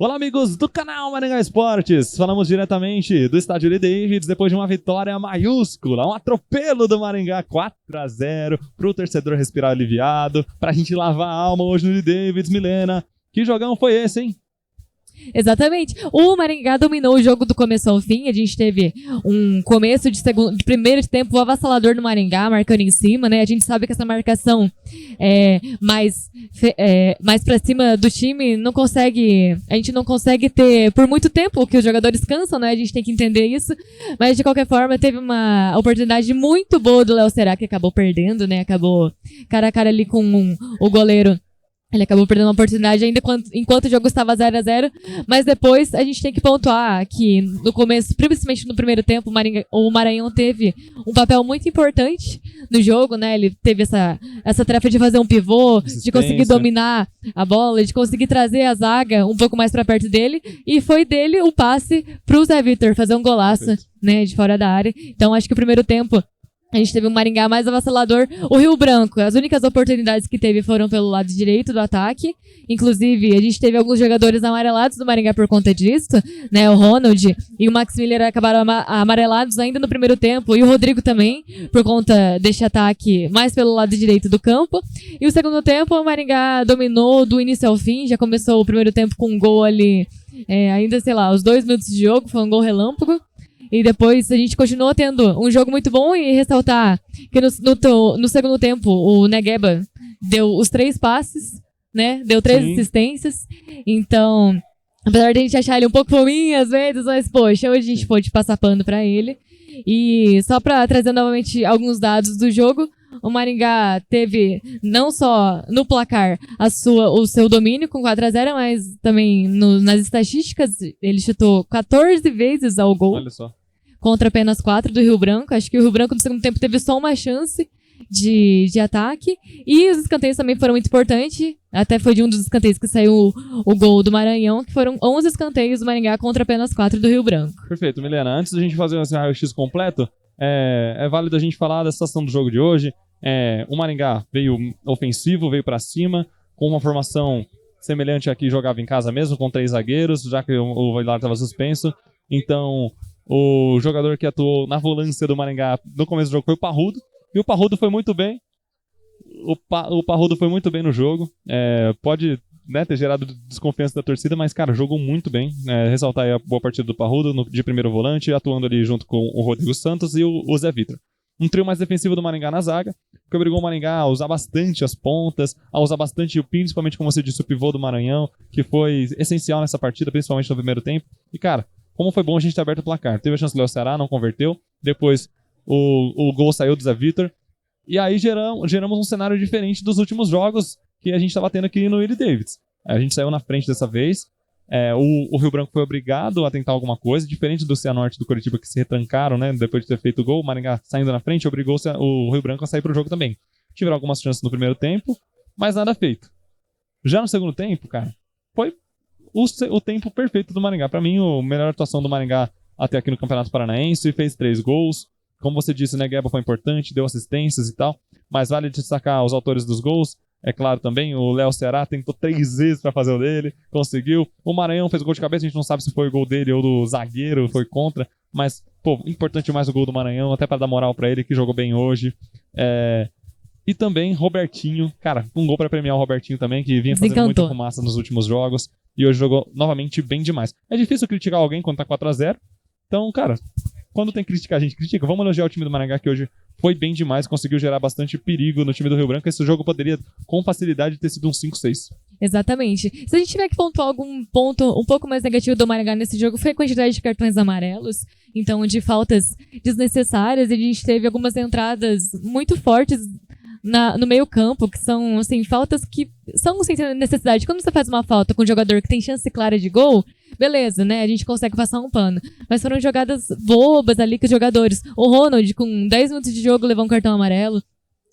Olá, amigos do canal Maringá Esportes. Falamos diretamente do estádio Lee Davids depois de uma vitória maiúscula, um atropelo do Maringá 4-0 para o torcedor respirar aliviado, para a gente lavar a alma hoje no Lee Davids. Milena, que jogão foi esse, hein? Exatamente. O Maringá dominou o jogo do começo ao fim. A gente teve um começo de primeiro tempo avassalador no Maringá, marcando em cima, né? A gente sabe que essa marcação mais pra cima do time a gente não consegue ter por muito tempo, que os jogadores cansam, né? A gente tem que entender isso. Mas de qualquer forma, teve uma oportunidade muito boa do Léo Será, que acabou perdendo, né? Acabou cara a cara ali com o goleiro. Ele acabou perdendo uma oportunidade ainda enquanto o jogo estava 0-0, mas depois a gente tem que pontuar que no começo, principalmente no primeiro tempo, o Maranhão teve um papel muito importante no jogo, né? Ele teve essa tarefa de fazer um pivô, de conseguir dominar a bola, de conseguir trazer a zaga um pouco mais para perto dele, e foi dele o passe pro Zé Vitor fazer um golaço, né, de fora da área. Então acho que o primeiro tempo a gente teve um Maringá mais avassalador. O Rio Branco, as únicas oportunidades que teve foram pelo lado direito do ataque. Inclusive, a gente teve alguns jogadores amarelados do Maringá por conta disso, né? O Ronald e o Max Miller acabaram amarelados ainda no primeiro tempo. E o Rodrigo também, por conta deste ataque mais pelo lado direito do campo. E o segundo tempo, o Maringá dominou do início ao fim. Já começou o primeiro tempo com um gol ali, ainda, sei lá, os 2 minutos de jogo. Foi um gol relâmpago. E depois a gente continuou tendo um jogo muito bom, e ressaltar que no segundo tempo o Negueba deu os 3 passes, né? Deu 3 assistências. Então, apesar de a gente achar ele um pouco fominho às vezes, mas poxa, hoje a gente pôde passar pano pra ele. E só pra trazer novamente alguns dados do jogo, o Maringá teve não só no placar o seu domínio com 4-0, mas também nas estatísticas ele chutou 14 vezes ao gol. Olha só. Contra apenas 4 do Rio Branco. Acho que o Rio Branco no segundo tempo teve só uma chance de ataque. E os escanteios também foram muito importantes. Até foi de um dos escanteios que saiu o gol do Maranhão, que foram 11 escanteios do Maringá contra apenas 4 do Rio Branco. Perfeito, Milena. Antes da gente fazer esse raio-x completo, é válido a gente falar da situação do jogo de hoje. O Maringá veio ofensivo, veio pra cima, com uma formação semelhante a que jogava em casa mesmo, com 3 zagueiros, já que o Vilar estava suspenso. Então, o jogador que atuou na volância do Maringá no começo do jogo foi o Parrudo, e o Parrudo foi muito bem. O Parrudo foi muito bem no jogo. Pode, né, ter gerado desconfiança da torcida, mas, cara, jogou muito bem. Ressaltar aí a boa partida do Parrudo de primeiro volante, atuando ali junto com o Rodrigo Santos e o Zé Vitor. Um trio mais defensivo do Maringá na zaga, que obrigou o Maringá a usar bastante as pontas, a usar bastante principalmente, como você disse, o pivô do Maranhão, que foi essencial nessa partida, principalmente no primeiro tempo. E, cara, como foi bom a gente ter aberto o placar. Teve a chance do Léo Ceará, não converteu. Depois o gol saiu do Zé Vitor. E aí geramos um cenário diferente dos últimos jogos que a gente estava tendo aqui no Lee Davids. A gente saiu na frente dessa vez. O Rio Branco foi obrigado a tentar alguma coisa, diferente do Cianorte e do Coritiba, que se retrancaram, né, depois de ter feito o gol. O Maringá saindo na frente obrigou o Rio Branco a sair para o jogo também. Tiveram algumas chances no primeiro tempo, mas nada feito. Já no segundo tempo, cara, foi o tempo perfeito do Maringá. Para mim, a melhor atuação do Maringá até aqui no Campeonato Paranaense. Fez 3 gols. Como você disse, o Negueba foi importante, deu assistências e tal. Mas vale destacar os autores dos gols. É claro também, o Léo Ceará tentou 3 vezes para fazer o dele, conseguiu. O Maranhão fez gol de cabeça, a gente não sabe se foi o gol dele ou do zagueiro, foi contra. Mas, pô, importante mais o gol do Maranhão, até para dar moral para ele, que jogou bem hoje. E também Robertinho, cara, um gol para premiar o Robertinho também, que vinha fazendo muita fumaça nos últimos jogos. E hoje jogou novamente bem demais. É difícil criticar alguém quando tá 4-0. Então, cara, quando tem que criticar, a gente critica. Vamos elogiar o time do Maringá, que hoje foi bem demais, conseguiu gerar bastante perigo no time do Rio Branco. Esse jogo poderia, com facilidade, ter sido um 5-6. Exatamente. Se a gente tiver que pontuar algum ponto um pouco mais negativo do Maringá nesse jogo, foi a quantidade de cartões amarelos. Então, de faltas desnecessárias, a gente teve algumas entradas muito fortes no meio campo, que são, assim, faltas que são sem necessidade. Quando você faz uma falta com um jogador que tem chance clara de gol, beleza, né? A gente consegue passar um pano. Mas foram jogadas bobas ali que os jogadores... O Ronald, com 10 minutos de jogo, levou um cartão amarelo.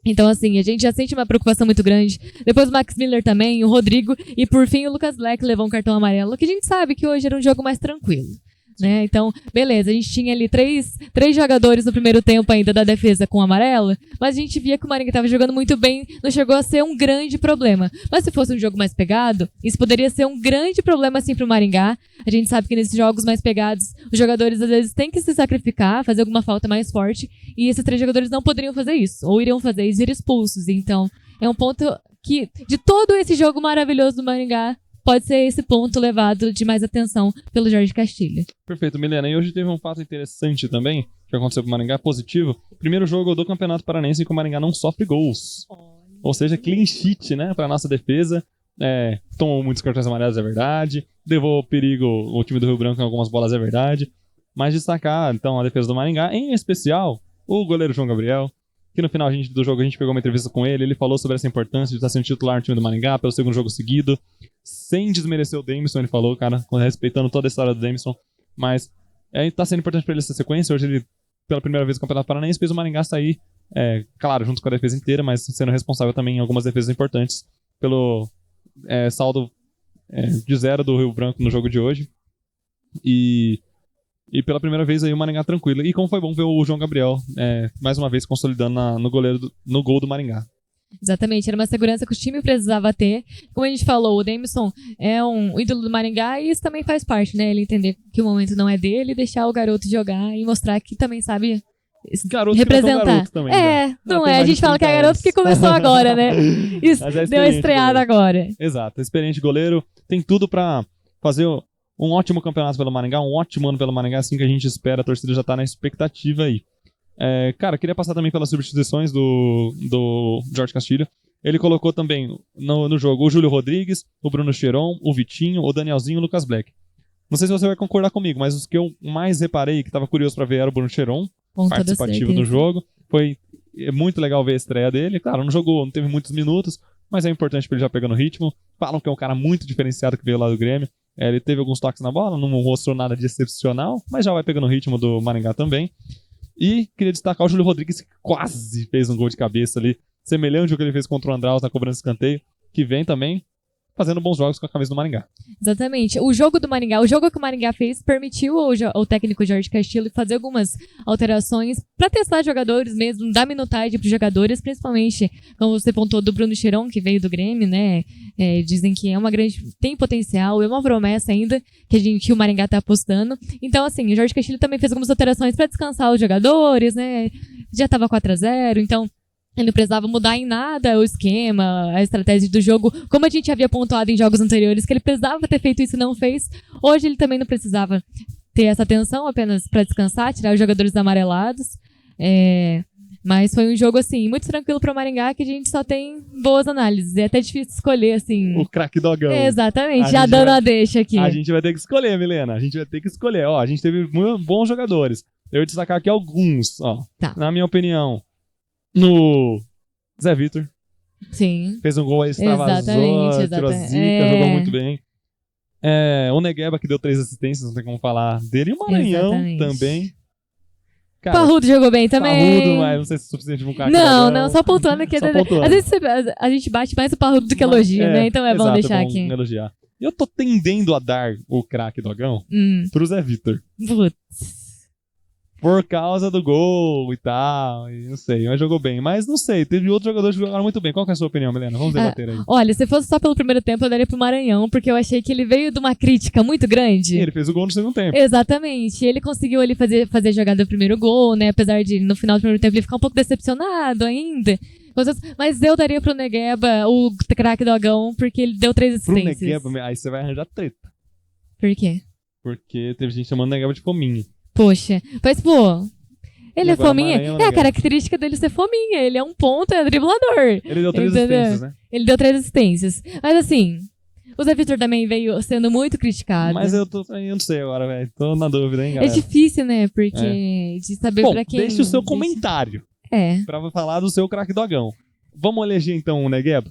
Então, assim, a gente já sente uma preocupação muito grande. Depois o Max Miller também, o Rodrigo, e por fim o Lucas Leque levou um cartão amarelo, que a gente sabe que hoje era um jogo mais tranquilo. né? Então, beleza, a gente tinha ali três jogadores no primeiro tempo ainda da defesa com amarelo, mas a gente via que o Maringá estava jogando muito bem, não chegou a ser um grande problema. Mas se fosse um jogo mais pegado, isso poderia ser um grande problema assim pro Maringá. A gente sabe que nesses jogos mais pegados, os jogadores às vezes têm que se sacrificar, fazer alguma falta mais forte, e esses 3 jogadores não poderiam fazer isso, ou iriam fazer e ser expulsos. Então, é um ponto que, de todo esse jogo maravilhoso do Maringá, pode ser esse ponto levado de mais atenção pelo Jorge Castilho. Perfeito, Milena. E hoje teve um fato interessante também, que aconteceu com o Maringá, positivo. Primeiro jogo do Campeonato Paranaense em que o Maringá não sofre gols. Ou seja, clean sheet, né, pra nossa defesa. Tomou muitos cartões amarelos, é verdade. Levou perigo o time do Rio Branco em algumas bolas, é verdade. Mas destacar, então, a defesa do Maringá, em especial, o goleiro João Gabriel, que no final do jogo a gente pegou uma entrevista com ele, ele falou sobre essa importância de estar sendo titular no time do Maringá pelo segundo jogo seguido, sem desmerecer o Davidson, ele falou, cara, respeitando toda a história do Davidson, mas tá sendo importante pra ele essa sequência. Hoje ele, pela primeira vez no Campeonato Paranaense, fez o Maringá sair, claro, junto com a defesa inteira, mas sendo responsável também em algumas defesas importantes pelo saldo de 0 do Rio Branco no jogo de hoje. E pela primeira vez aí o Maringá tranquilo. E como foi bom ver o João Gabriel mais uma vez consolidando no gol do Maringá. Exatamente, era uma segurança que o time precisava ter. Como a gente falou, o Davidson é um ídolo do Maringá e isso também faz parte, né? Ele entender que o momento não é dele, deixar o garoto jogar e mostrar que também sabe garoto representar. Garoto também, não é. A gente fala que é garoto porque começou agora, né? Isso, deu a estreada agora. Exato, experiente goleiro, tem tudo pra fazer um ótimo campeonato pelo Maringá, um ótimo ano pelo Maringá, assim que a gente espera, a torcida já tá na expectativa aí. Cara, queria passar também pelas substituições do Jorge Castilho. Ele colocou também no jogo o Júlio Rodrigues, o Bruno Cheron, o Vitinho, o Danielzinho e o Lucas Black. Não sei se você vai concordar comigo, mas os que eu mais reparei, que tava curioso pra ver, era o Bruno Cheron, participativo do jogo. Foi muito legal ver a estreia dele. Claro, não jogou, não teve muitos minutos, mas é importante pra ele já pegando ritmo. Falam que é um cara muito diferenciado que veio lá do Grêmio. Ele teve alguns toques na bola, não mostrou nada de excepcional, mas já vai pegando o ritmo do Maringá também. E queria destacar o Júlio Rodrigues, que quase fez um gol de cabeça ali, semelhante ao que ele fez contra o Andraus na cobrança de escanteio, que vem também fazendo bons jogos com a camisa do Maringá. Exatamente. O jogo do Maringá, o jogo que o Maringá fez, permitiu ao técnico Jorge Castilho fazer algumas alterações para testar jogadores mesmo, dar minutagem para os jogadores, principalmente, como você pontuou, do Bruno Cheron, que veio do Grêmio, né? Dizem que tem potencial, é uma promessa ainda que o Maringá tá apostando. Então, assim, o Jorge Castilho também fez algumas alterações para descansar os jogadores, né? Já tava 4-0, então ele não precisava mudar em nada o esquema, a estratégia do jogo, como a gente havia pontuado em jogos anteriores, que ele precisava ter feito isso e não fez. Hoje ele também não precisava ter essa atenção apenas para descansar, tirar os jogadores amarelados. Mas foi um jogo, assim, muito tranquilo para o Maringá, que a gente só tem boas análises. É até difícil escolher, assim... O craque dogão. Exatamente, já dando a deixa aqui. A gente vai ter que escolher, Milena. A gente vai ter que escolher. Ó, a gente teve bons jogadores. Eu vou destacar aqui alguns, ó. Tá. Na minha opinião, no Zé Vitor. Sim. Fez um gol aí, extravasou, tirou zica, jogou muito bem. O Negueba, que deu 3 assistências, não tem como falar dele. E o Maranhão também. Cara, Parrudo jogou bem também. Parrudo, mas não sei se é suficiente pra um cara. Não, só pontuando aqui. Às vezes a gente bate mais o Parrudo do que elogia, né? Então é bom deixar aqui. Elogiar. E eu tô tendendo a dar o craque dogão pro Zé Vitor. Putz. Por causa do gol e tal, e não sei, mas jogou bem. Mas não sei, teve outros jogadores que jogaram muito bem. Qual que é a sua opinião, Milena? Vamos debater aí. Olha, se fosse só pelo primeiro tempo, eu daria pro Maranhão, porque eu achei que ele veio de uma crítica muito grande. E ele fez o gol no segundo tempo. Exatamente. Ele conseguiu ali fazer a jogada do primeiro gol, né? Apesar de, no final do primeiro tempo, ele ficar um pouco decepcionado ainda. Mas eu daria pro Negueba o craque dogão, porque ele deu 3 assistências. Pro Negueba, aí você vai arranjar treta. Por quê? Porque teve gente chamando o Negueba de fominho. Poxa, mas pô, ele é fominha. A característica dele ser fominha. Ele é um ponta, é driblador. Ele deu 3 assistências, né? Ele deu 3 assistências. Mas assim, o Zé Vitor também veio sendo muito criticado. Mas eu não sei agora, velho. Tô na dúvida, hein, galera. É difícil, né? Porque de saber pra quem... Deixe o seu comentário. Pra falar do seu craque dogão. Vamos eleger então o Negueba?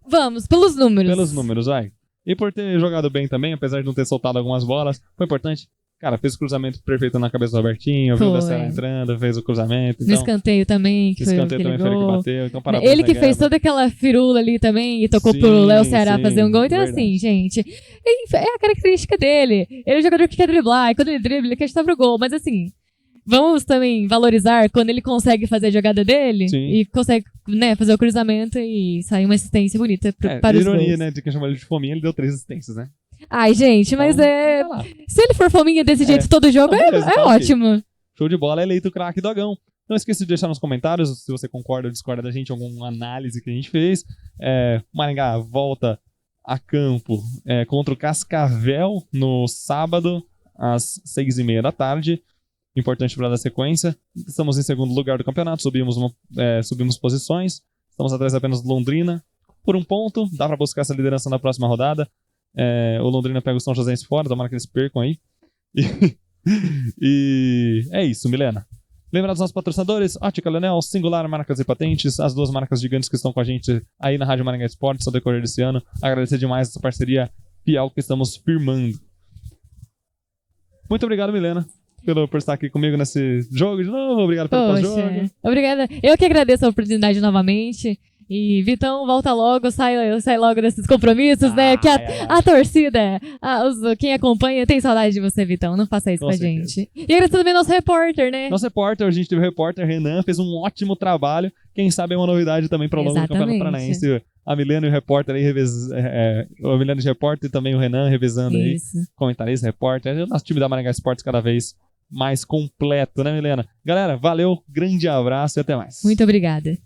Vamos, pelos números. Pelos números, vai. E por ter jogado bem também, apesar de não ter soltado algumas bolas, foi importante. Cara, fez o cruzamento perfeito na cabeça do Robertinho, viu o da Serra entrando, fez o cruzamento. No Então, escanteio também, que foi escanteio também foi ele que gol. bateu. Então, parabéns, Ele que Negueba. fez toda aquela firula ali também e tocou Sim, pro Léo Ceará sim, fazer um gol. Então, verdade. assim, gente, é a característica dele. Ele é um jogador que quer driblar, e quando ele dribla, ele quer chutar pro gol. Mas, assim, vamos também valorizar quando ele consegue fazer a jogada dele Sim. e consegue, né, fazer o cruzamento e sair uma assistência bonita para os ironia, gols. né, de quem chamou ele de fominha, ele deu 3 assistências, né? Ai, gente, mas Então, é... tá lá. Se ele for fominha desse jeito todo jogo, Não, beleza, é tá ok. ótimo. Show de bola, eleito o craque Dogão. Não esqueça de deixar nos comentários se você concorda ou discorda da gente, alguma análise que a gente fez. O Maringá volta a campo contra o Cascavel no sábado, às 6h30 da tarde. Importante para dar sequência. Estamos em segundo lugar do campeonato, subimos posições. Estamos atrás apenas do Londrina por 1 ponto. Dá para buscar essa liderança na próxima rodada. O Londrina pega o São Joséense fora, tomara que eles percam aí. E é isso, Milena. Lembrar dos nossos patrocinadores, Ótica Leonel, Singular Marcas e Patentes, as 2 marcas gigantes que estão com a gente aí na Rádio Maringá Esportes ao decorrer desse ano. Agradecer demais essa parceria fiel que estamos firmando. Muito obrigado, Milena, por estar aqui comigo nesse jogo de novo. Obrigado pelo pós-jogo. Obrigada. Eu que agradeço a oportunidade novamente. E Vitão, volta logo, sai logo desses compromissos, né? Que a torcida, quem acompanha, tem saudade de você, Vitão. Não faça isso com a gente. E agradecer também ao nosso repórter, né? Nosso repórter, a gente teve o repórter Renan, fez um ótimo trabalho. Quem sabe é uma novidade também para o longo do Campeonato Paranaense. A Milena e o repórter aí, o Milena de repórter e também o Renan revezando isso. Aí. Comentarista, repórter. O nosso time da Maringá Esportes cada vez mais completo, né, Milena? Galera, valeu, grande abraço e até mais. Muito obrigada.